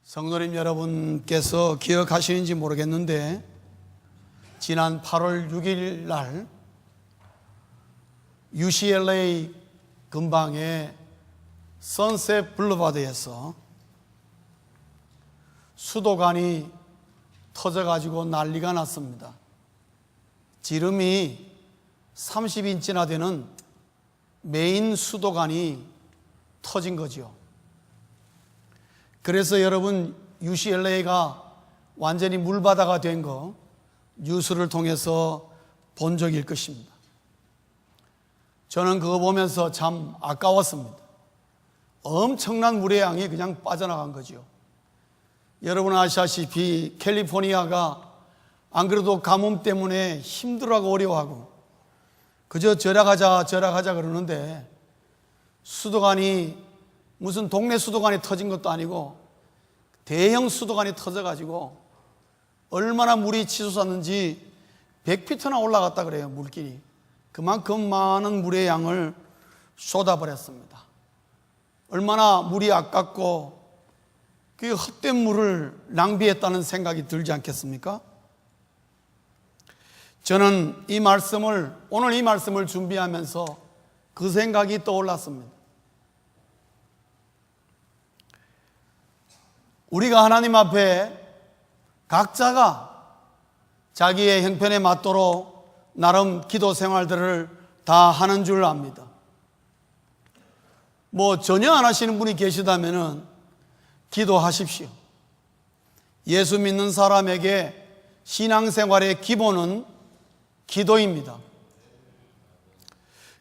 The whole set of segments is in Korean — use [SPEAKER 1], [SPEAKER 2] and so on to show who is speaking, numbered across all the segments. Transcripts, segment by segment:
[SPEAKER 1] 성도님 여러분께서 기억하시는지 모르겠는데 지난 8월 6일 날 UCLA 근방의 선셋 블루바드에서 수도관이 터져가지고 난리가 났습니다. 지름이 30인치나 되는 메인 수도관이 터진 거죠. 그래서 여러분 UCLA가 완전히 물바다가 된 거 뉴스를 통해서 본 적일 것입니다. 저는 그거 보면서 참 아까웠습니다. 엄청난 물의 양이 그냥 빠져나간 거죠. 여러분 아시다시피 캘리포니아가 안 그래도 가뭄 때문에 힘들어하고 어려워하고 그저 절약하자 그러는데 수도관이 무슨 동네 수도관이 터진 것도 아니고 대형 수도관이 터져가지고 얼마나 물이 치솟았는지 100피트나 올라갔다 그래요. 물길이 그만큼 많은 물의 양을 쏟아버렸습니다. 얼마나 물이 아깝고 그 헛된 물을 낭비했다는 생각이 들지 않겠습니까? 저는 오늘 이 말씀을 준비하면서 그 생각이 떠올랐습니다. 우리가 하나님 앞에 각자가 자기의 형편에 맞도록 나름 기도 생활들을 다 하는 줄 압니다. 전혀 안 하시는 분이 계시다면 기도하십시오. 예수 믿는 사람에게 신앙생활의 기본은 기도입니다.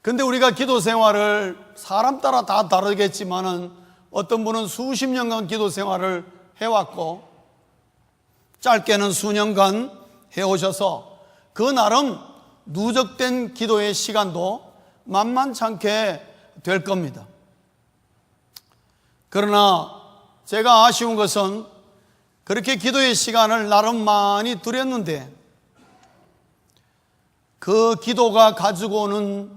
[SPEAKER 1] 근데 우리가 기도 생활을 사람 따라 다 다르겠지만은 어떤 분은 수십 년간 기도 생활을 해왔고 짧게는 수년간 해오셔서 그 나름 누적된 기도의 시간도 만만찮게 될 겁니다. 그러나 제가 아쉬운 것은 그렇게 기도의 시간을 나름 많이 들였는데 그 기도가 가지고 오는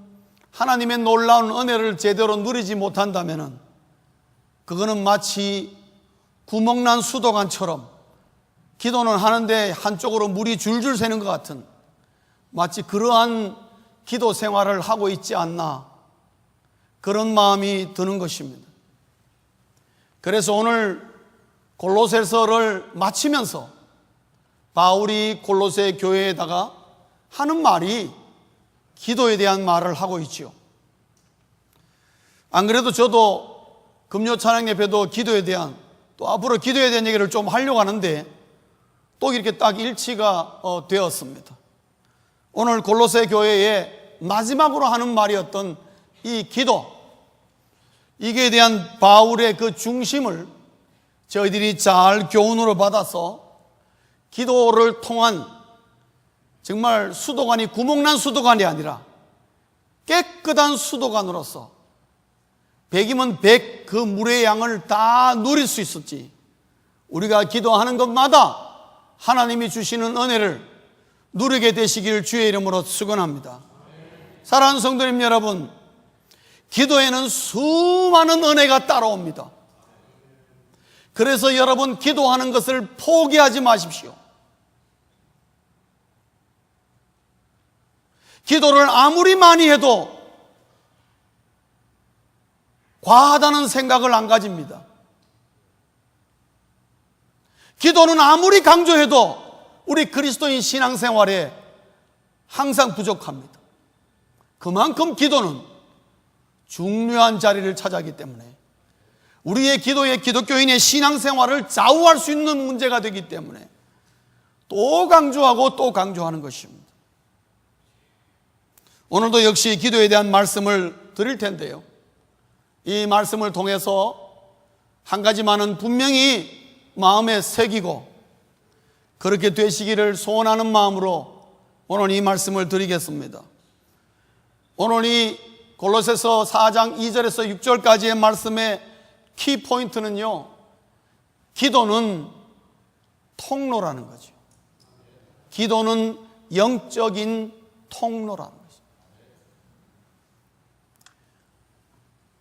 [SPEAKER 1] 하나님의 놀라운 은혜를 제대로 누리지 못한다면 그거는 마치 구멍난 수도관처럼 기도는 하는데 한쪽으로 물이 줄줄 새는 것 같은 마치 그러한 기도 생활을 하고 있지 않나 그런 마음이 드는 것입니다. 그래서 오늘 골로새서를 마치면서 바울이 골로새 교회에다가 하는 말이 기도에 대한 말을 하고 있죠. 안 그래도 저도 금요 찬양 예배도 기도에 대한 또 앞으로 기도에 대한 얘기를 좀 하려고 하는데 또 이렇게 딱 일치가 되었습니다. 오늘 골로새 교회의 마지막으로 하는 말이었던 이 기도, 이게 대한 바울의 그 중심을 저희들이 잘 교훈으로 받아서 기도를 통한 정말 수도관이 구멍난 수도관이 아니라 깨끗한 수도관으로서 100이면 100 그 물의 양을 다 누릴 수 있었지. 우리가 기도하는 것마다 하나님이 주시는 은혜를 누리게 되시길 주의 이름으로 축원합니다. 사랑하는 성도님 여러분, 기도에는 수많은 은혜가 따라옵니다. 그래서 여러분 기도하는 것을 포기하지 마십시오. 기도를 아무리 많이 해도 과하다는 생각을 안 가집니다. 기도는 아무리 강조해도 우리 그리스도인 신앙생활에 항상 부족합니다. 그만큼 기도는 중요한 자리를 차지하기 때문에 우리의 기도의 기독교인의 신앙생활을 좌우할 수 있는 문제가 되기 때문에 또 강조하고 또 강조하는 것입니다. 오늘도 역시 기도에 대한 말씀을 드릴 텐데요, 이 말씀을 통해서 한 가지만은 분명히 마음에 새기고 그렇게 되시기를 소원하는 마음으로 오늘 이 말씀을 드리겠습니다. 오늘 이 골로새서 4장 2절에서 6절까지의 말씀의 키포인트는요, 기도는 통로라는 거죠. 기도는 영적인 통로라는 거죠.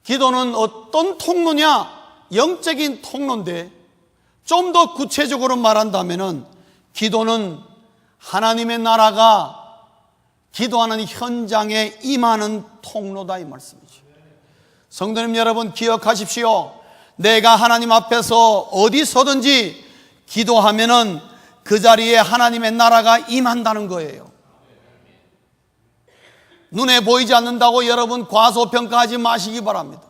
[SPEAKER 1] 기도는 어떤 통로냐? 영적인 통로인데 좀 더 구체적으로 말한다면은 기도는 하나님의 나라가 기도하는 현장에 임하는 통로다 이 말씀이죠. 성도님 여러분 기억하십시오. 내가 하나님 앞에서 어디서든지 기도하면은 그 자리에 하나님의 나라가 임한다는 거예요. 눈에 보이지 않는다고 여러분 과소평가하지 마시기 바랍니다.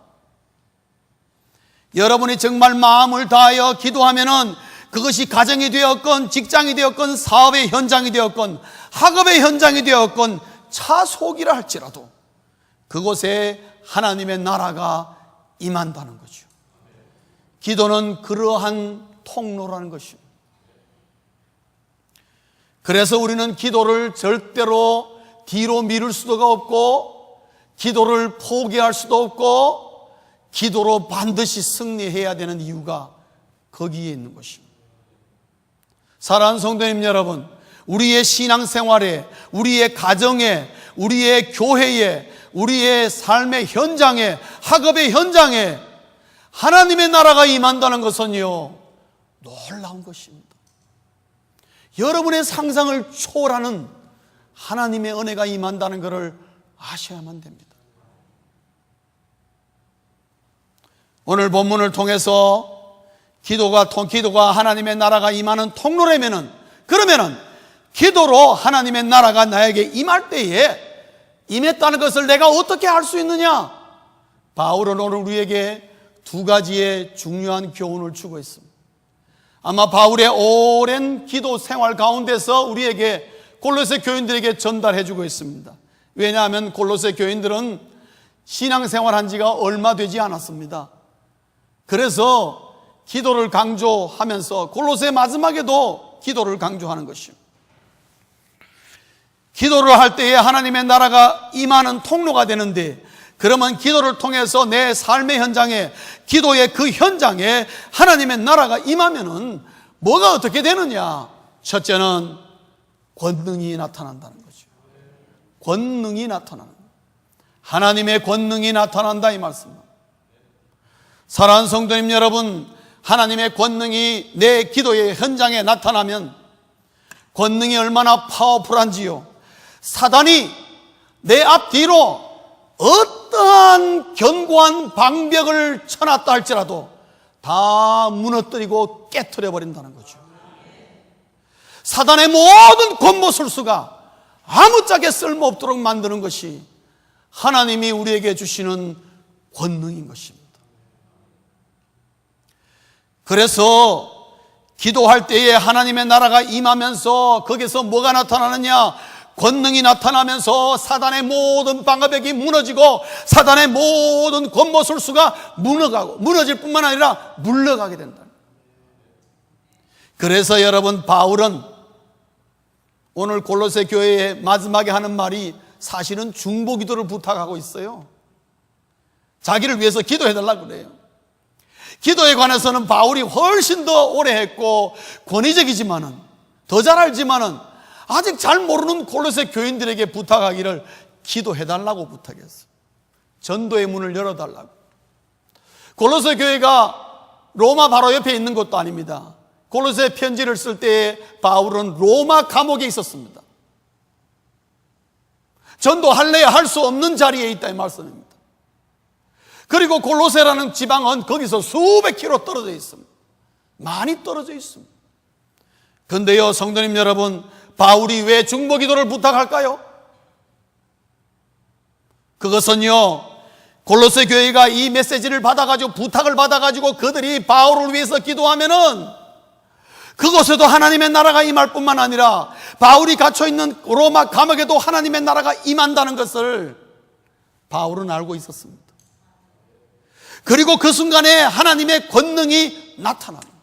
[SPEAKER 1] 여러분이 정말 마음을 다하여 기도하면은 그것이 가정이 되었건 직장이 되었건 사업의 현장이 되었건 학업의 현장이 되었건 차 속이라 할지라도 그곳에 하나님의 나라가 임한다는 거죠. 기도는 그러한 통로라는 것입니다. 그래서 우리는 기도를 절대로 뒤로 미룰 수도 없고 기도를 포기할 수도 없고 기도로 반드시 승리해야 되는 이유가 거기에 있는 것입니다. 사랑하는 성도님 여러분, 우리의 신앙생활에, 우리의 가정에, 우리의 교회에, 우리의 삶의 현장에, 학업의 현장에 하나님의 나라가 임한다는 것은요, 놀라운 것입니다. 여러분의 상상을 초월하는 하나님의 은혜가 임한다는 것을 아셔야만 됩니다. 오늘 본문을 통해서 기도가 하나님의 나라가 임하는 통로라면은, 그러면은 기도로 하나님의 나라가 나에게 임할 때에 임했다는 것을 내가 어떻게 알 수 있느냐? 바울은 오늘 우리에게 두 가지의 중요한 교훈을 주고 있습니다. 아마 바울의 오랜 기도 생활 가운데서 우리에게 골로새 교인들에게 전달해 주고 있습니다. 왜냐하면 골로새 교인들은 신앙생활한 지가 얼마 되지 않았습니다. 그래서 기도를 강조하면서 골로새 마지막에도 기도를 강조하는 것이요, 기도를 할 때에 하나님의 나라가 임하는 통로가 되는데, 그러면 기도를 통해서 내 삶의 현장에, 기도의 그 현장에 하나님의 나라가 임하면은 뭐가 어떻게 되느냐? 첫째는 권능이 나타난다는 거죠. 권능이 나타나는 거예요. 하나님의 권능이 나타난다 이 말씀입니다. 사랑하는 성도님 여러분, 하나님의 권능이 내 기도의 현장에 나타나면 권능이 얼마나 파워풀한지요, 사단이 내 앞뒤로 어떠한 견고한 방벽을 쳐놨다 할지라도 다 무너뜨리고 깨트려 버린다는 거죠. 사단의 모든 권모술수가 아무짝에 쓸모없도록 만드는 것이 하나님이 우리에게 주시는 권능인 것입니다. 그래서 기도할 때에 하나님의 나라가 임하면서 거기서 뭐가 나타나느냐? 권능이 나타나면서 사단의 모든 방어벽이 무너지고 사단의 모든 권모술수가 무너질 뿐만 아니라 물러가게 된다. 그래서 여러분, 바울은 오늘 골로새 교회의 마지막에 하는 말이 사실은 중보 기도를 부탁하고 있어요. 자기를 위해서 기도해달라고 그래요. 기도에 관해서는 바울이 훨씬 더 오래 했고 권위적이지만은, 더 잘 알지만은 아직 잘 모르는 골로새 교인들에게 부탁하기를 기도해달라고 부탁했어요. 전도의 문을 열어달라고. 골로새 교회가 로마 바로 옆에 있는 것도 아닙니다. 골로새 편지를 쓸 때에 바울은 로마 감옥에 있었습니다. 전도할래야 할 수 없는 자리에 있다 이 말씀입니다. 그리고 골로새라는 지방은 거기서 수백 킬로 떨어져 있습니다. 많이 떨어져 있습니다. 그런데요, 성도님 여러분, 바울이 왜 중보 기도를 부탁할까요? 그것은요, 골로새 교회가 이 메시지를 받아가지고, 부탁을 받아가지고 그들이 바울을 위해서 기도하면은 그곳에도 하나님의 나라가 임할 뿐만 아니라 바울이 갇혀있는 로마 감옥에도 하나님의 나라가 임한다는 것을 바울은 알고 있었습니다. 그리고 그 순간에 하나님의 권능이 나타납니다.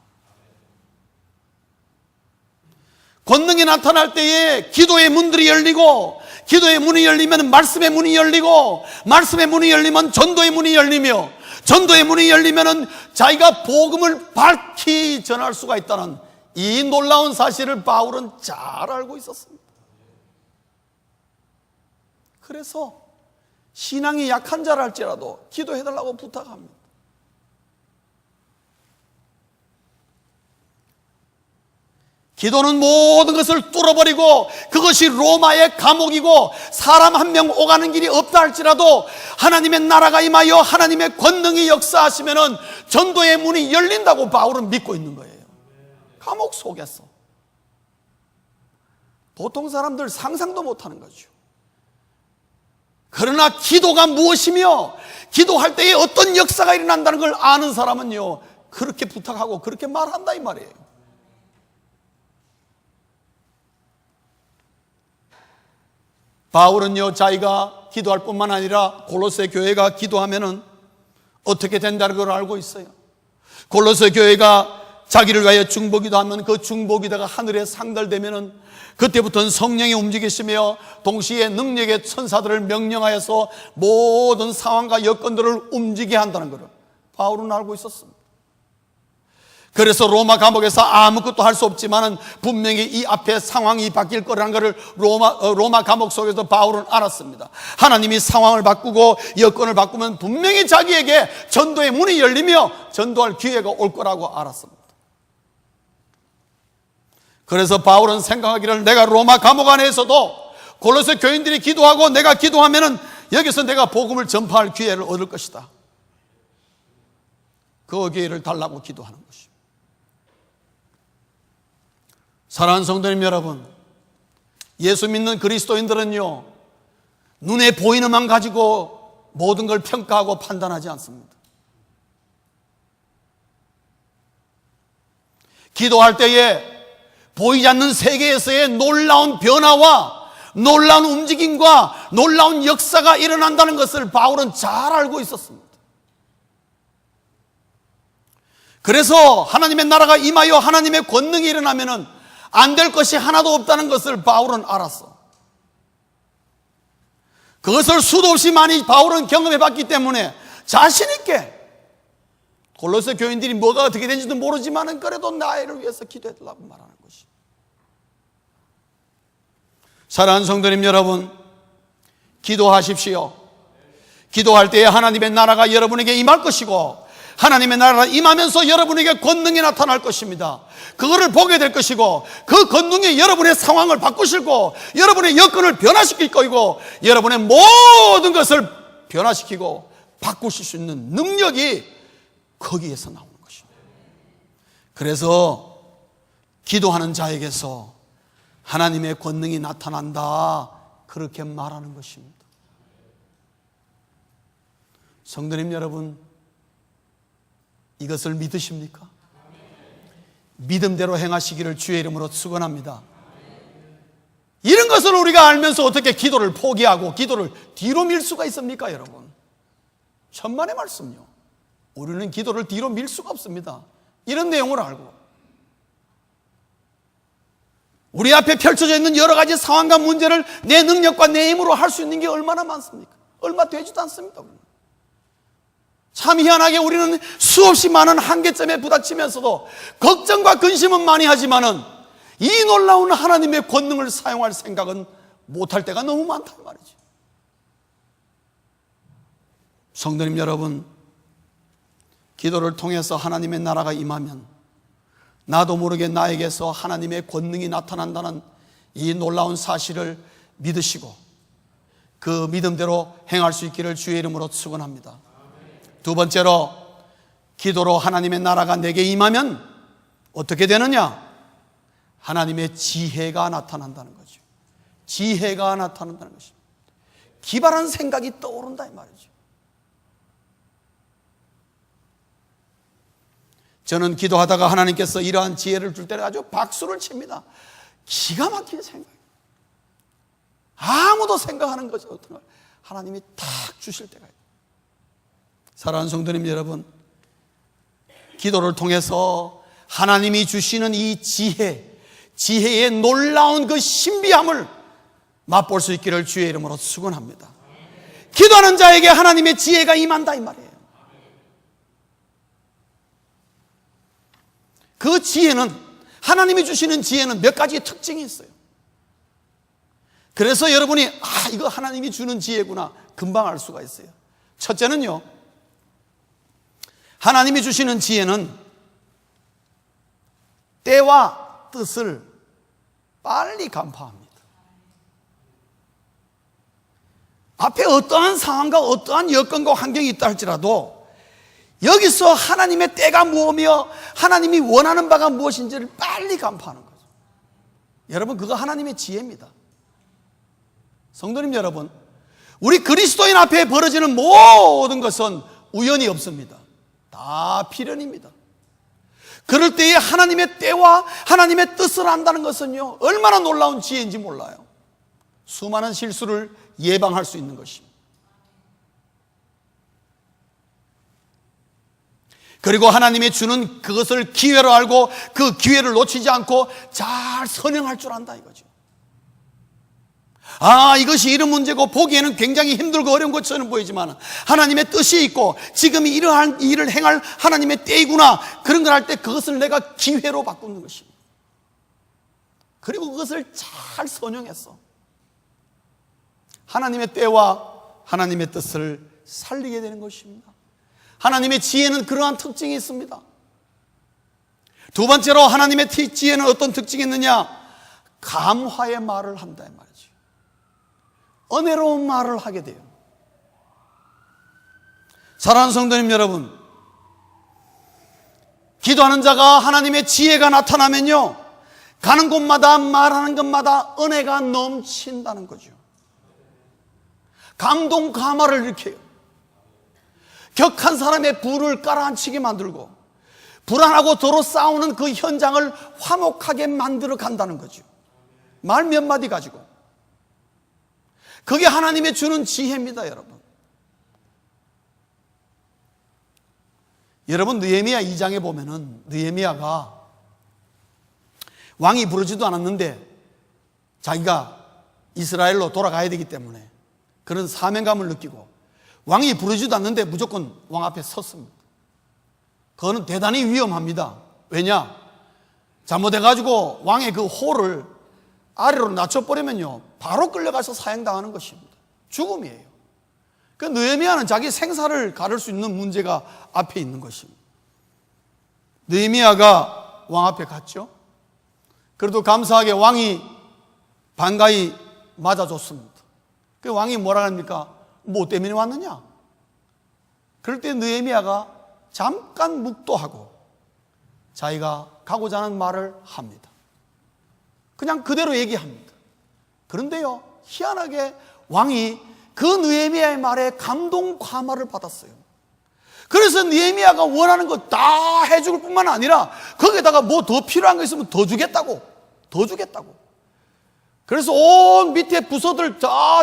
[SPEAKER 1] 권능이 나타날 때에 기도의 문들이 열리고, 기도의 문이 열리면 말씀의 문이 열리고, 말씀의 문이 열리면 전도의 문이 열리며, 전도의 문이 열리면 자기가 복음을 밝히 전할 수가 있다는 이 놀라운 사실을 바울은 잘 알고 있었습니다. 그래서 신앙이 약한 자라 할지라도 기도해달라고 부탁합니다. 기도는 모든 것을 뚫어버리고 그것이 로마의 감옥이고 사람 한 명 오가는 길이 없다 할지라도 하나님의 나라가 임하여 하나님의 권능이 역사하시면은 전도의 문이 열린다고 바울은 믿고 있는 거예요. 감옥 속에서. 보통 사람들 상상도 못하는 거죠. 그러나 기도가 무엇이며 기도할 때에 어떤 역사가 일어난다는 걸 아는 사람은요, 그렇게 부탁하고 그렇게 말한다 이 말이에요. 바울은요, 자기가 기도할 뿐만 아니라 골로새 교회가 기도하면은 어떻게 된다는 걸 알고 있어요. 골로새 교회가 자기를 위하여 중보기도 하면 그 중보기도가 하늘에 상달되면은 그때부터는 성령이 움직이시며 동시에 능력의 천사들을 명령하여서 모든 상황과 여건들을 움직이게 한다는 것을 바울은 알고 있었습니다. 그래서 로마 감옥에서 아무것도 할 수 없지만은 분명히 이 앞에 상황이 바뀔 거라는 것을 로마 감옥 속에서 바울은 알았습니다. 하나님이 상황을 바꾸고 여건을 바꾸면 분명히 자기에게 전도의 문이 열리며 전도할 기회가 올 거라고 알았습니다. 그래서 바울은 생각하기를 내가 로마 감옥 안에서도 골로새 교인들이 기도하고 내가 기도하면은 여기서 내가 복음을 전파할 기회를 얻을 것이다. 그 기회를 달라고 기도하는 것입니다. 사랑하는 성도님 여러분, 예수 믿는 그리스도인들은요, 눈에 보이는 만 가지고 모든 걸 평가하고 판단하지 않습니다. 기도할 때에 보이지 않는 세계에서의 놀라운 변화와 놀라운 움직임과 놀라운 역사가 일어난다는 것을 바울은 잘 알고 있었습니다. 그래서 하나님의 나라가 임하여 하나님의 권능이 일어나면은 안 될 것이 하나도 없다는 것을 바울은 알았어. 그것을 수도 없이 많이 바울은 경험해 봤기 때문에 자신 있게 골로새 교인들이 뭐가 어떻게 되는지도 모르지만은 그래도 나를 위해서 기도해달라고 말하는 것이. 사랑하는 성도님 여러분, 기도하십시오. 기도할 때에 하나님의 나라가 여러분에게 임할 것이고 하나님의 나라가 임하면서 여러분에게 권능이 나타날 것입니다. 그거를 보게 될 것이고 그 권능이 여러분의 상황을 바꾸시고 여러분의 여건을 변화시킬 거이고 여러분의 모든 것을 변화시키고 바꾸실 수 있는 능력이 거기에서 나오는 것입니다. 그래서 기도하는 자에게서 하나님의 권능이 나타난다, 그렇게 말하는 것입니다. 성도님 여러분, 이것을 믿으십니까? 믿음대로 행하시기를 주의 이름으로 축원합니다. 이런 것을 우리가 알면서 어떻게 기도를 포기하고 기도를 뒤로 밀 수가 있습니까, 여러분? 천만의 말씀요. 우리는 기도를 뒤로 밀 수가 없습니다. 이런 내용을 알고 우리 앞에 펼쳐져 있는 여러 가지 상황과 문제를 내 능력과 내 힘으로 할 수 있는 게 얼마나 많습니까? 얼마 되지도 않습니다. 참 희한하게 우리는 수없이 많은 한계점에 부닥치면서도 걱정과 근심은 많이 하지만은 이 놀라운 하나님의 권능을 사용할 생각은 못할 때가 너무 많단 말이죠. 성도님 여러분, 기도를 통해서 하나님의 나라가 임하면 나도 모르게 나에게서 하나님의 권능이 나타난다는 이 놀라운 사실을 믿으시고 그 믿음대로 행할 수 있기를 주의 이름으로 축원합니다. 두 번째로, 기도로 하나님의 나라가 내게 임하면 어떻게 되느냐? 하나님의 지혜가 나타난다는 거죠. 지혜가 나타난다는 것입니다. 기발한 생각이 떠오른다 이 말이죠. 저는 기도하다가 하나님께서 이러한 지혜를 줄 때는 아주 박수를 칩니다. 기가 막힌 생각. 아무도 생각하는 것이 어떤 걸 하나님이 딱 주실 때가 있어요. 사랑하는 성도님 여러분, 기도를 통해서 하나님이 주시는 이 지혜의 놀라운 그 신비함을 맛볼 수 있기를 주의 이름으로 축원합니다. 기도하는 자에게 하나님의 지혜가 임한다 이 말이에요. 그 지혜는, 하나님이 주시는 지혜는 몇 가지 특징이 있어요. 그래서 여러분이 이거 하나님이 주는 지혜구나 금방 알 수가 있어요. 첫째는요, 하나님이 주시는 지혜는 때와 뜻을 빨리 간파합니다. 앞에 어떠한 상황과 어떠한 여건과 환경이 있다 할지라도 여기서 하나님의 때가 무엇이며 하나님이 원하는 바가 무엇인지를 빨리 간파하는 거죠. 여러분, 그거 하나님의 지혜입니다. 성도님 여러분, 우리 그리스도인 앞에 벌어지는 모든 것은 우연이 없습니다. 다 필연입니다. 그럴 때에 하나님의 때와 하나님의 뜻을 안다는 것은요, 얼마나 놀라운 지혜인지 몰라요. 수많은 실수를 예방할 수 있는 것입니다. 그리고 하나님이 주는 그것을 기회로 알고 그 기회를 놓치지 않고 잘 선행할 줄 안다 이거죠. 이것이 이런 문제고 보기에는 굉장히 힘들고 어려운 것처럼 보이지만 하나님의 뜻이 있고 지금 이러한 일을 행할 하나님의 때이구나, 그런 걸 할 때 그것을 내가 기회로 바꾸는 것입니다. 그리고 그것을 잘 선용해서 하나님의 때와 하나님의 뜻을 살리게 되는 것입니다. 하나님의 지혜는 그러한 특징이 있습니다. 두 번째로 하나님의 지혜는 어떤 특징이 있느냐? 감화의 말을 한다 말이죠. 은혜로운 말을 하게 돼요. 사랑하는 성도님 여러분, 기도하는 자가 하나님의 지혜가 나타나면요, 가는 곳마다 말하는 것마다 은혜가 넘친다는 거죠. 감동 감화를 일으켜요. 격한 사람의 불을 가라앉히게 만들고 불안하고 도로 싸우는 그 현장을 화목하게 만들어 간다는 거죠. 말 몇 마디 가지고. 그게 하나님의 주는 지혜입니다, 여러분. 여러분, 느헤미야 2장에 보면은 느헤미야가 왕이 부르지도 않았는데 자기가 이스라엘로 돌아가야 되기 때문에 그런 사명감을 느끼고 왕이 부르지도 않는데 무조건 왕 앞에 섰습니다. 그거는 대단히 위험합니다. 왜냐? 잘못해가지고 왕의 그 호를 아래로 낮춰버리면요, 바로 끌려가서 사형당하는 것입니다. 죽음이에요. 그 느헤미야는 자기 생사를 가를 수 있는 문제가 앞에 있는 것입니다. 느헤미야가 왕 앞에 갔죠. 그래도 감사하게 왕이 반가이 맞아줬습니다. 그 왕이 뭐라 합니까? 뭐 때문에 왔느냐? 그럴 때 느헤미야가 잠깐 묵도하고 자기가 가고자 하는 말을 합니다. 그냥 그대로 얘기합니다. 그런데요, 희한하게 왕이 그 느헤미야의 말에 감동 감화를 받았어요. 그래서 느헤미야가 원하는 거 다 해줄 뿐만 아니라 거기에다가 뭐 더 필요한 거 있으면 더 주겠다고. 그래서 온 밑에 부서들 다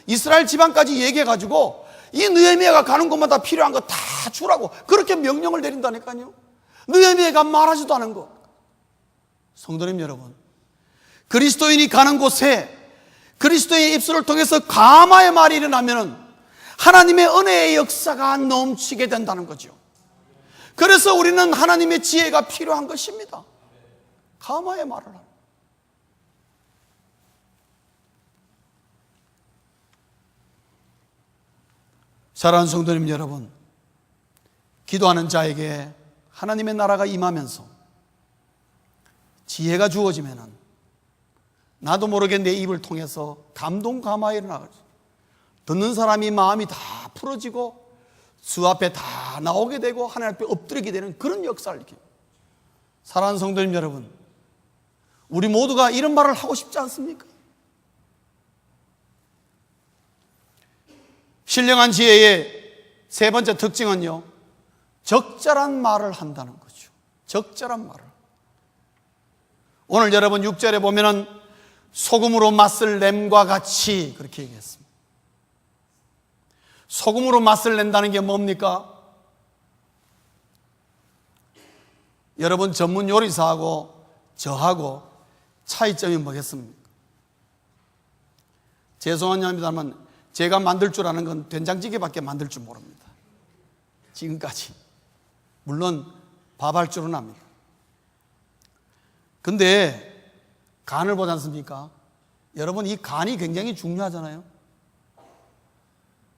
[SPEAKER 1] 이스라엘 지방까지 얘기해가지고 이 느헤미야가 가는 곳마다 필요한 거 다 주라고 그렇게 명령을 내린다니까요. 느헤미야가 말하지도 않은 거. 성도님 여러분, 그리스도인이 가는 곳에 그리스도의 입술을 통해서 감화의 말이 일어나면 하나님의 은혜의 역사가 넘치게 된다는 거죠. 그래서 우리는 하나님의 지혜가 필요한 것입니다. 감화의 말을 하는. 사랑하는 성도님 여러분, 기도하는 자에게 하나님의 나라가 임하면서 지혜가 주어지면은 나도 모르게 내 입을 통해서 감동 감화가 일어나죠. 듣는 사람이 마음이 다 풀어지고 주 앞에 다 나오게 되고 하나님 앞에 엎드리게 되는 그런 역사를 일으켜요. 사랑하는 성도님 여러분, 우리 모두가 이런 말을 하고 싶지 않습니까? 신령한 지혜의 세 번째 특징은요, 적절한 말을 한다는 거죠. 적절한 말을. 오늘 여러분 6절에 보면은 소금으로 맛을 냄과 같이 그렇게 얘기했습니다. 소금으로 맛을 낸다는 게 뭡니까? 여러분 전문 요리사하고 저하고 차이점이 뭐겠습니까? 죄송합니다만 제가 만들 줄 아는 건 된장찌개밖에 만들 줄 모릅니다. 지금까지. 물론 밥할 줄은 압니다. 근데 간을 보지 않습니까? 여러분, 이 간이 굉장히 중요하잖아요.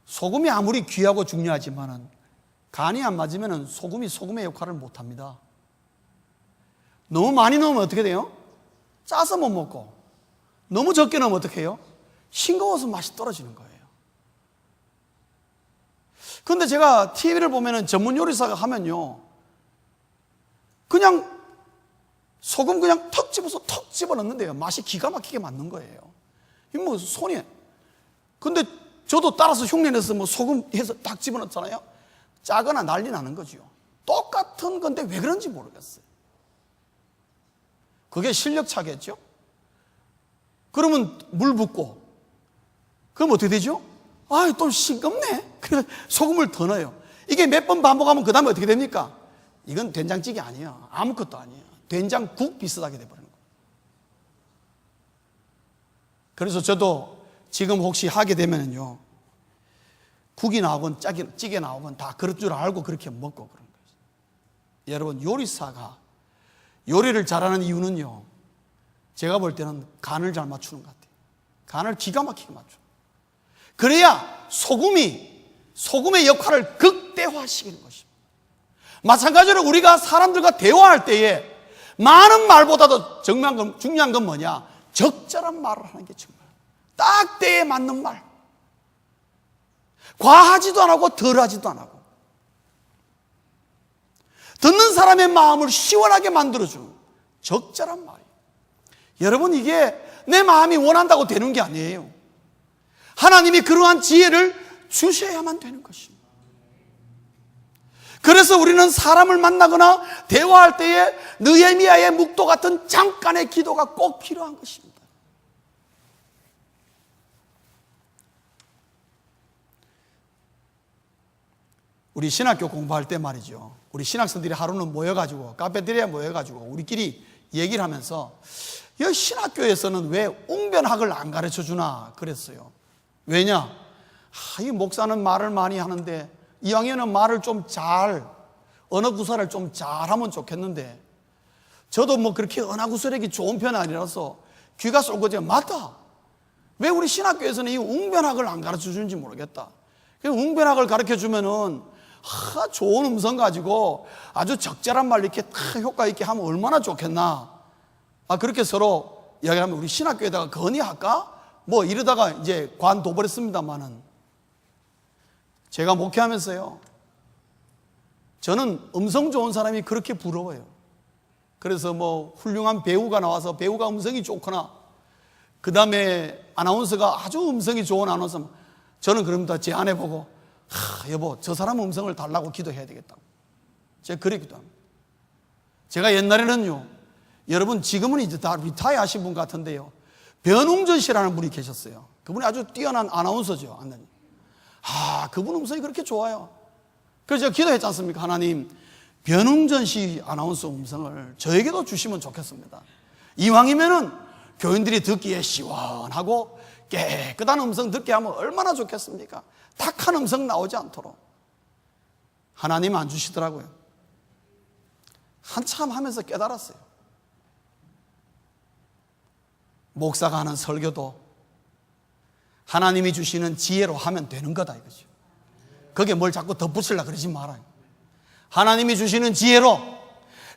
[SPEAKER 1] 소금이 아무리 귀하고 중요하지만 간이 안 맞으면 소금이 소금의 역할을 못합니다. 너무 많이 넣으면 어떻게 돼요? 짜서 못 먹고, 너무 적게 넣으면 어떻게 해요? 싱거워서 맛이 떨어지는 거예요. 근데 제가 TV를 보면은 전문 요리사가 하면요, 그냥 소금 그냥 턱 집어서 턱 집어넣는데요, 맛이 기가 막히게 맞는 거예요. 이 뭐 손이. 근데 저도 따라서 흉내내서 뭐 소금 해서 딱 집어넣잖아요. 짜거나 난리 나는 거죠. 똑같은 건데 왜 그런지 모르겠어요. 그게 실력 차겠죠? 그러면 물 붓고, 그럼 어떻게 되죠? 아, 또 싱겁네. 그래서 소금을 더 넣어요. 이게 몇 번 반복하면 그 다음에 어떻게 됩니까? 이건 된장찌개 아니에요. 아무것도 아니에요. 된장국 비슷하게 돼버리는 거예요. 그래서 저도 지금 혹시 하게 되면요, 국이 나오건 찌개 나오건 다 그럴 줄 알고 그렇게 먹고 그런 거예요. 여러분, 요리사가 요리를 잘하는 이유는요, 제가 볼 때는 간을 잘 맞추는 것 같아요. 간을 기가 막히게 맞춰. 그래야 소금의 역할을 극대화시키는 것입니다. 마찬가지로 우리가 사람들과 대화할 때에 많은 말보다도 중요한 건 뭐냐? 적절한 말을 하는 게 중요해요. 딱 때에 맞는 말. 과하지도 안 하고 덜하지도 안 하고, 듣는 사람의 마음을 시원하게 만들어주는 적절한 말이에요. 여러분, 이게 내 마음이 원한다고 되는 게 아니에요. 하나님이 그러한 지혜를 주셔야만 되는 것입니다. 그래서 우리는 사람을 만나거나 대화할 때에 느헤미야의 묵도 같은 잠깐의 기도가 꼭 필요한 것입니다. 우리 신학교 공부할 때 말이죠, 우리 신학생들이 하루는 모여가지고, 카페테리아에 모여가지고 우리끼리 얘기를 하면서, 이 신학교에서는 왜 웅변학을 안 가르쳐 주나 그랬어요. 왜냐? 이 목사는 말을 많이 하는데 이왕이면 말을 좀 언어 구사를 좀 잘하면 좋겠는데, 저도 뭐 그렇게 언어 구사력이 좋은 편이 아니라서 귀가 쏠거죠. 맞다. 왜 우리 신학교에서는 이 웅변학을 안 가르쳐 주는지 모르겠다. 웅변학을 가르쳐 주면은 좋은 음성 가지고 아주 적절한 말 이렇게 딱 효과 있게 하면 얼마나 좋겠나. 그렇게 서로 이야기하면 우리 신학교에다가 건의할까? 뭐 이러다가 이제 관둬버렸습니다만은, 제가 목회하면서요, 저는 음성 좋은 사람이 그렇게 부러워요. 그래서 뭐 훌륭한 배우가 나와서 배우가 음성이 좋거나, 그 다음에 아나운서가 아주 음성이 좋은 아나운서, 저는 그럽니다. 제 아내 보고, 여보, 저 사람 음성을 달라고 기도해야 되겠다고. 제가 그랬기도 합니다. 제가 옛날에는요, 여러분 지금은 이제 다 리타이어 하신 분 같은데요, 변웅전 씨라는 분이 계셨어요. 그분이 아주 뛰어난 아나운서죠. 그분 음성이 그렇게 좋아요. 그래서 제가 기도했지 않습니까? 하나님, 변웅전 씨 아나운서 음성을 저에게도 주시면 좋겠습니다. 이왕이면은 교인들이 듣기에 시원하고 깨끗한 음성 듣게 하면 얼마나 좋겠습니까? 탁한 음성 나오지 않도록. 하나님 안 주시더라고요. 한참 하면서 깨달았어요. 목사가 하는 설교도 하나님이 주시는 지혜로 하면 되는 거다 이거죠. 거기에 뭘 자꾸 덧붙이려고 그러지 말아요. 하나님이 주시는 지혜로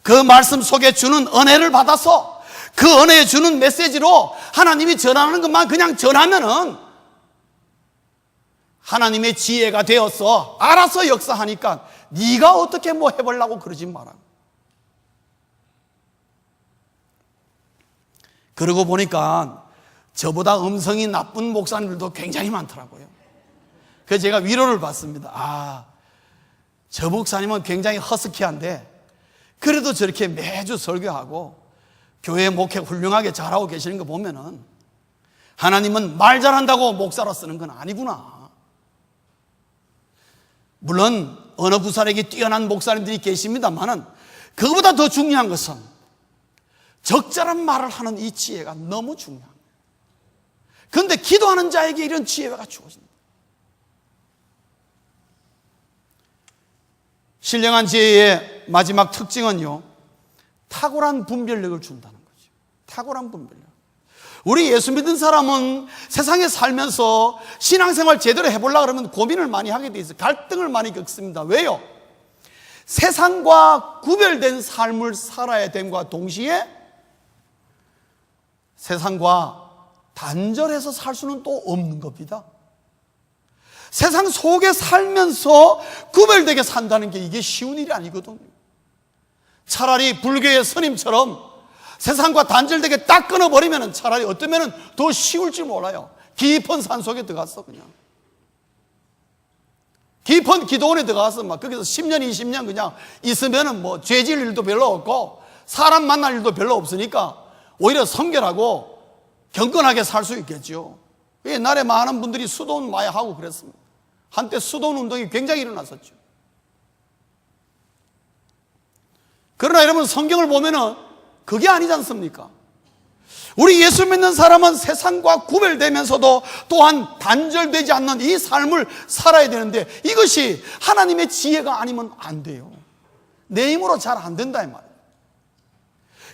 [SPEAKER 1] 그 말씀 속에 주는 은혜를 받아서 그 은혜에 주는 메시지로 하나님이 전하는 것만 그냥 전하면은 하나님의 지혜가 되어서 알아서 역사하니까 네가 어떻게 뭐 해보려고 그러지 마라. 그러고 보니까 저보다 음성이 나쁜 목사님들도 굉장히 많더라고요. 그래서 제가 위로를 받습니다. 저 목사님은 굉장히 허스키한데 그래도 저렇게 매주 설교하고 교회 목회 훌륭하게 잘하고 계시는 거 보면은 하나님은 말 잘한다고 목사로 쓰는 건 아니구나. 물론 언어 구사력이 뛰어난 목사님들이 계십니다만은 그거보다 더 중요한 것은 적절한 말을 하는 이 지혜가 너무 중요합니다. 그런데 기도하는 자에게 이런 지혜가 주어집니다. 신령한 지혜의 마지막 특징은요, 탁월한 분별력을 준다는 거죠. 탁월한 분별력. 우리 예수 믿는 사람은 세상에 살면서 신앙생활 제대로 해보려고 그러면 고민을 많이 하게 돼 있어요. 갈등을 많이 겪습니다. 왜요? 세상과 구별된 삶을 살아야 됨과 동시에 세상과 단절해서 살 수는 또 없는 겁니다. 세상 속에 살면서 구별되게 산다는 게 이게 쉬운 일이 아니거든요. 차라리 불교의 스님처럼 세상과 단절되게 딱 끊어버리면 차라리 어쩌면 더 쉬울지 몰라요. 깊은 산 속에 들어가서 그냥 깊은 기도원에 들어가서 막 거기서 10년 20년 그냥 있으면은 뭐 죄질 일도 별로 없고 사람 만날 일도 별로 없으니까 오히려 성결하고 경건하게 살 수 있겠죠. 옛날에 많은 분들이 수도원 많이 하고 그랬습니다. 한때 수도원 운동이 굉장히 일어났었죠. 그러나 여러분, 성경을 보면은 그게 아니지 않습니까? 우리 예수 믿는 사람은 세상과 구별되면서도 또한 단절되지 않는 이 삶을 살아야 되는데, 이것이 하나님의 지혜가 아니면 안 돼요. 내 힘으로 잘 안 된다 이 말이에요.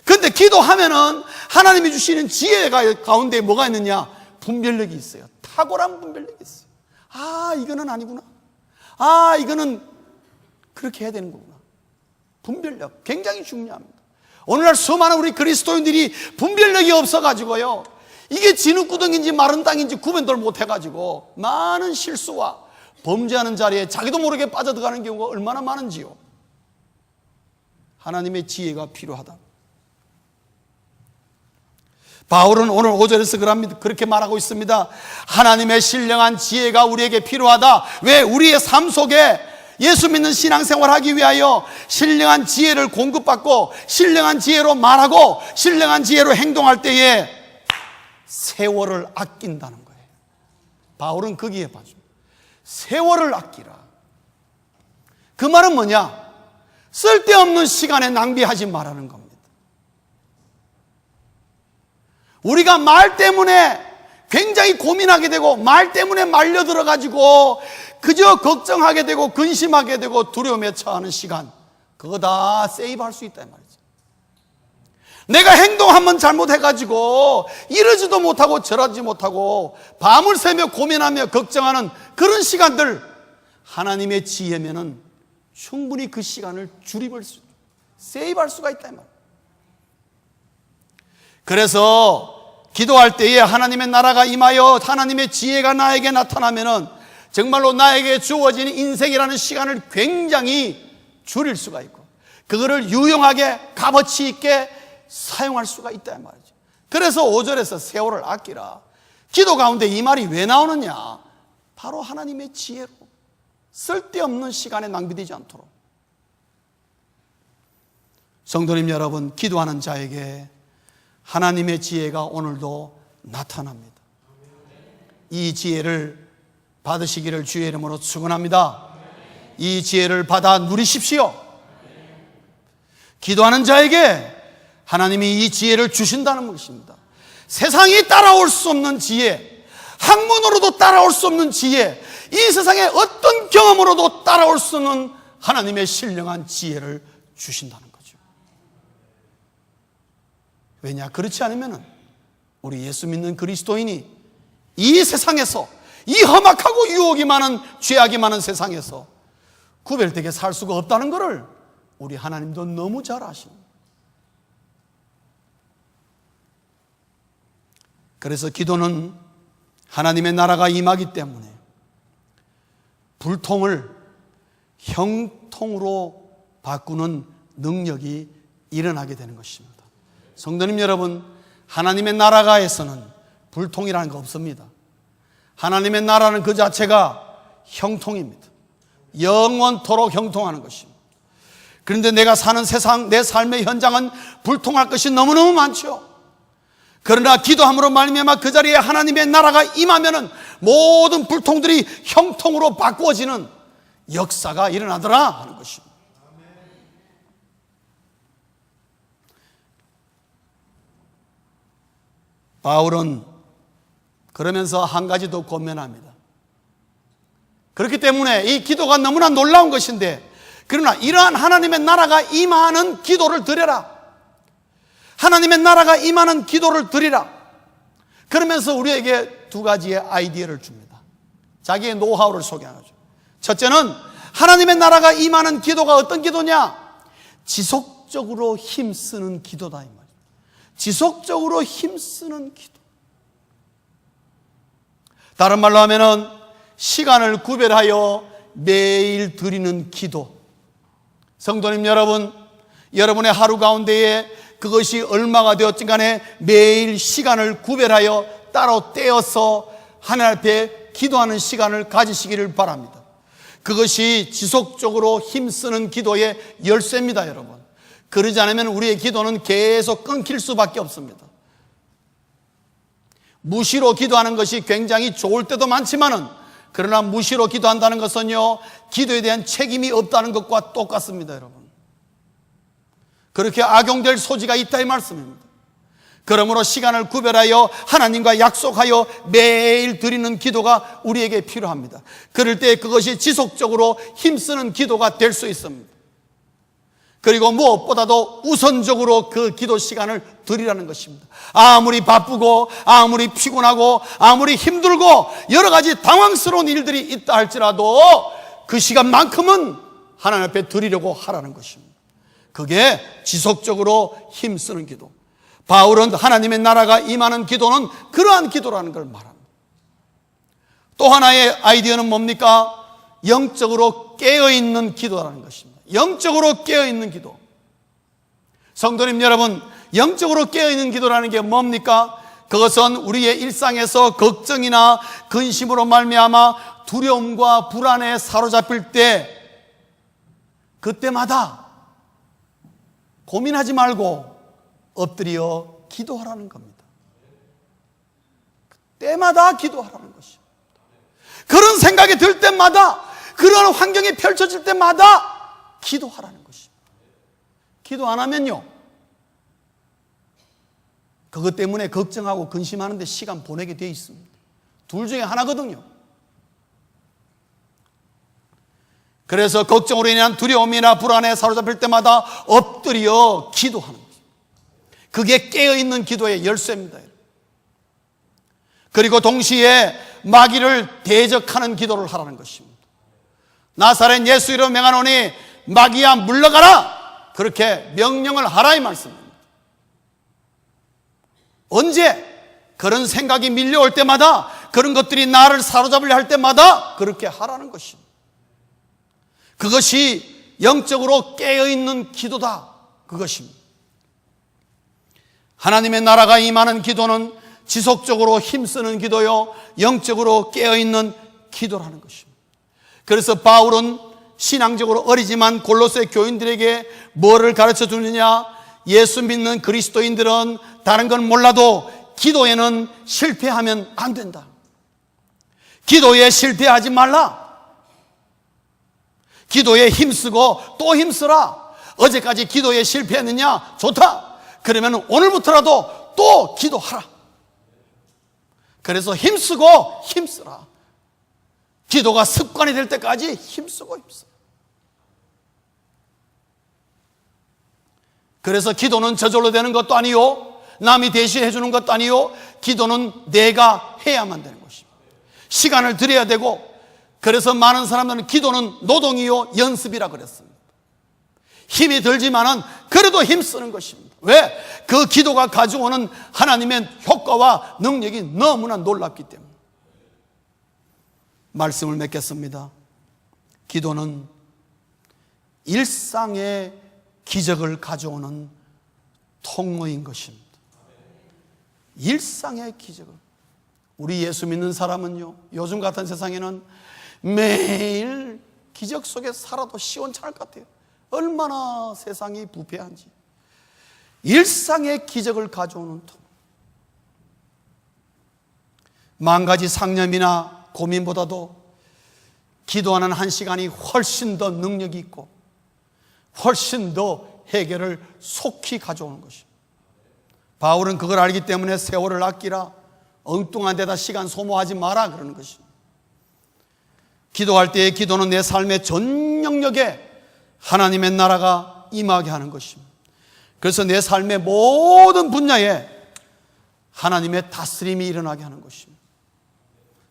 [SPEAKER 1] 그런데 기도하면은 하나님이 주시는 지혜가 가운데 뭐가 있느냐? 분별력이 있어요. 탁월한 분별력이 있어요. 아, 이거는 아니구나. 아, 이거는 그렇게 해야 되는 거구나. 분별력 굉장히 중요합니다. 오늘날 수많은 우리 그리스도인들이 분별력이 없어가지고요, 이게 진흙구덩인지 마른 땅인지 구분을 못해가지고 많은 실수와 범죄하는 자리에 자기도 모르게 빠져들어가는 경우가 얼마나 많은지요. 하나님의 지혜가 필요하다. 바울은 오늘 5절에서 그렇게 말하고 있습니다. 하나님의 신령한 지혜가 우리에게 필요하다. 왜? 우리의 삶 속에 예수 믿는 신앙생활 하기 위하여 신령한 지혜를 공급받고 신령한 지혜로 말하고 신령한 지혜로 행동할 때에 세월을 아낀다는 거예요. 바울은 거기에 봐줍니다. 세월을 아끼라. 그 말은 뭐냐? 쓸데없는 시간에 낭비하지 말라는 겁니다. 우리가 말 때문에 굉장히 고민하게 되고 말 때문에 말려들어가지고 그저 걱정하게 되고 근심하게 되고 두려움에 처하는 시간, 그거 다 세이브할 수 있다 이 말이죠. 내가 행동 한번 잘못해가지고 이러지도 못하고 저러지 못하고 밤을 새며 고민하며 걱정하는 그런 시간들, 하나님의 지혜면은 충분히 그 시간을 세이브할 수가 있다 이 말이에요. 그래서 기도할 때에 하나님의 나라가 임하여 하나님의 지혜가 나에게 나타나면은 정말로 나에게 주어진 인생이라는 시간을 굉장히 줄일 수가 있고 그거를 유용하게 값어치 있게 사용할 수가 있다 말이죠. 그래서 5절에서 세월을 아끼라. 기도 가운데 이 말이 왜 나오느냐? 바로 하나님의 지혜로 쓸데없는 시간에 낭비되지 않도록. 성도님 여러분, 기도하는 자에게 하나님의 지혜가 오늘도 나타납니다. 이 지혜를 받으시기를 주의 이름으로 축원합니다. 이 지혜를 받아 누리십시오. 기도하는 자에게 하나님이 이 지혜를 주신다는 것입니다. 세상이 따라올 수 없는 지혜, 학문으로도 따라올 수 없는 지혜, 이 세상의 어떤 경험으로도 따라올 수 없는 하나님의 신령한 지혜를 주신다는 거죠. 왜냐? 그렇지 않으면 우리 예수 믿는 그리스도인이 이 세상에서, 이 험악하고 유혹이 많은, 죄악이 많은 세상에서 구별되게 살 수가 없다는 것을 우리 하나님도 너무 잘 아십니다. 그래서 기도는 하나님의 나라가 임하기 때문에 불통을 형통으로 바꾸는 능력이 일어나게 되는 것입니다. 성도님 여러분, 하나님의 나라가에서는 불통이라는 거 없습니다. 하나님의 나라는 그 자체가 형통입니다. 영원토록 형통하는 것입니다. 그런데 내가 사는 세상, 내 삶의 현장은 불통할 것이 너무너무 많죠. 그러나 기도함으로 말미암아 그 자리에 하나님의 나라가 임하면은 모든 불통들이 형통으로 바꾸어지는 역사가 일어나더라 하는 것입니다. 바울은 그러면서 한 가지 더 권면합니다. 그렇기 때문에 이 기도가 너무나 놀라운 것인데, 그러나 이러한 하나님의 나라가 임하는 기도를 드려라. 하나님의 나라가 임하는 기도를 드리라. 그러면서 우리에게 두 가지의 아이디어를 줍니다. 자기의 노하우를 소개하죠. 첫째는 하나님의 나라가 임하는 기도가 어떤 기도냐? 지속적으로 힘쓰는 기도다 이 말이에요. 지속적으로 힘쓰는 기도. 다른 말로 하면은 시간을 구별하여 매일 드리는 기도. 성도님 여러분, 여러분의 하루 가운데에 그것이 얼마가 되었든 간에 매일 시간을 구별하여 따로 떼어서 하나님 앞에 기도하는 시간을 가지시기를 바랍니다. 그것이 지속적으로 힘쓰는 기도의 열쇠입니다, 여러분. 그러지 않으면 우리의 기도는 계속 끊길 수밖에 없습니다. 무시로 기도하는 것이 굉장히 좋을 때도 많지만은, 그러나 무시로 기도한다는 것은요, 기도에 대한 책임이 없다는 것과 똑같습니다, 여러분. 그렇게 악용될 소지가 있다 이 말씀입니다. 그러므로 시간을 구별하여 하나님과 약속하여 매일 드리는 기도가 우리에게 필요합니다. 그럴 때 그것이 지속적으로 힘쓰는 기도가 될 수 있습니다. 그리고 무엇보다도 우선적으로 그 기도 시간을 드리라는 것입니다. 아무리 바쁘고 아무리 피곤하고 아무리 힘들고 여러 가지 당황스러운 일들이 있다 할지라도 그 시간만큼은 하나님 앞에 드리려고 하라는 것입니다. 그게 지속적으로 힘쓰는 기도. 바울은 하나님의 나라가 임하는 기도는 그러한 기도라는 걸 말합니다. 또 하나의 아이디어는 뭡니까? 영적으로 깨어있는 기도라는 것입니다. 영적으로 깨어있는 기도. 성도님 여러분, 영적으로 깨어있는 기도라는 게 뭡니까? 그것은 우리의 일상에서 걱정이나 근심으로 말미암아 두려움과 불안에 사로잡힐 때, 그때마다 고민하지 말고 엎드려 기도하라는 겁니다. 때마다 기도하라는 것입니다. 그런 생각이 들 때마다, 그런 환경이 펼쳐질 때마다 기도하라는 것입니다. 기도 안 하면요, 그것 때문에 걱정하고 근심하는 데 시간 보내게 돼 있습니다. 둘 중에 하나거든요. 그래서 걱정으로 인한 두려움이나 불안에 사로잡힐 때마다 엎드려 기도하는 거죠. 그게 깨어있는 기도의 열쇠입니다. 그리고 동시에 마귀를 대적하는 기도를 하라는 것입니다. 나사렛 예수 이름으로 명하노니 마귀야 물러가라, 그렇게 명령을 하라 이 말씀입니다. 언제? 그런 생각이 밀려올 때마다, 그런 것들이 나를 사로잡으려 할 때마다 그렇게 하라는 것입니다. 그것이 영적으로 깨어있는 기도다, 그것입니다. 하나님의 나라가 임하는 기도는 지속적으로 힘쓰는 기도요, 영적으로 깨어있는 기도라는 것입니다. 그래서 바울은 신앙적으로 어리지만 골로새 교인들에게 뭐를 가르쳐 주느냐? 예수 믿는 그리스도인들은 다른 건 몰라도 기도에는 실패하면 안 된다. 기도에 실패하지 말라. 기도에 힘쓰고 또 힘쓰라. 어제까지 기도에 실패했느냐? 좋다. 그러면 오늘부터라도 또 기도하라. 그래서 힘쓰고 힘쓰라. 기도가 습관이 될 때까지 힘쓰고 힘쓰라. 그래서 기도는 저절로 되는 것도 아니요, 남이 대신해 주는 것도 아니요, 기도는 내가 해야만 되는 것입니다. 시간을 들여야 되고, 그래서 많은 사람들은 기도는 노동이요 연습이라 그랬습니다. 힘이 들지만은 그래도 힘쓰는 것입니다. 왜? 그 기도가 가져오는 하나님의 효과와 능력이 너무나 놀랍기 때문에. 말씀을 맺겠습니다. 기도는 일상의 기적을 가져오는 통로인 것입니다. 일상의 기적을. 우리 예수 믿는 사람은요, 요즘 같은 세상에는 매일 기적 속에 살아도 시원찮을 것 같아요. 얼마나 세상이 부패한지. 일상의 기적을 가져오는 통로. 만 가지 상념이나 고민보다도 기도하는 한 시간이 훨씬 더 능력이 있고 훨씬 더 해결을 속히 가져오는 것입니다. 바울은 그걸 알기 때문에 세월을 아끼라, 엉뚱한 데다 시간 소모하지 마라 그러는 것입니다. 기도할 때의 기도는 내 삶의 전 영역에 하나님의 나라가 임하게 하는 것입니다. 그래서 내 삶의 모든 분야에 하나님의 다스림이 일어나게 하는 것입니다.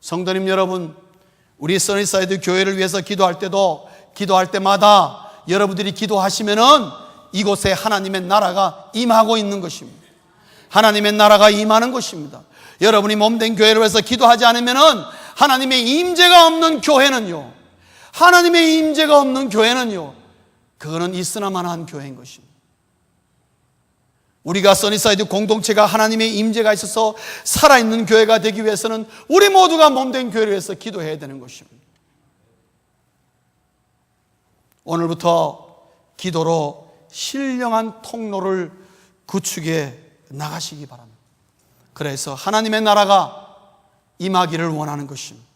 [SPEAKER 1] 성도님 여러분, 우리 써니사이드 교회를 위해서 기도할 때도 기도할 때마다 여러분들이 기도하시면은 이곳에 하나님의 나라가 임하고 있는 것입니다. 하나님의 나라가 임하는 것입니다. 여러분이 몸된 교회로 해서 기도하지 않으면은 하나님의 임재가 없는 교회는요, 하나님의 임재가 없는 교회는요, 그거는 있으나마나한 교회인 것입니다. 우리가 써니사이드 공동체가 하나님의 임재가 있어서 살아있는 교회가 되기 위해서는 우리 모두가 몸된 교회를 위해서 기도해야 되는 것입니다. 오늘부터 기도로 신령한 통로를 구축해 나가시기 바랍니다. 그래서 하나님의 나라가 임하기를 원하는 것입니다.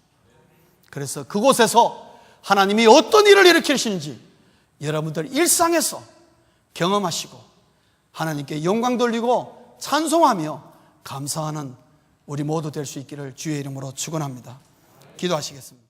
[SPEAKER 1] 그래서 그곳에서 하나님이 어떤 일을 일으키시는지 여러분들 일상에서 경험하시고 하나님께 영광 돌리고 찬송하며 감사하는 우리 모두 될 수 있기를 주의 이름으로 축원합니다. 기도하시겠습니다.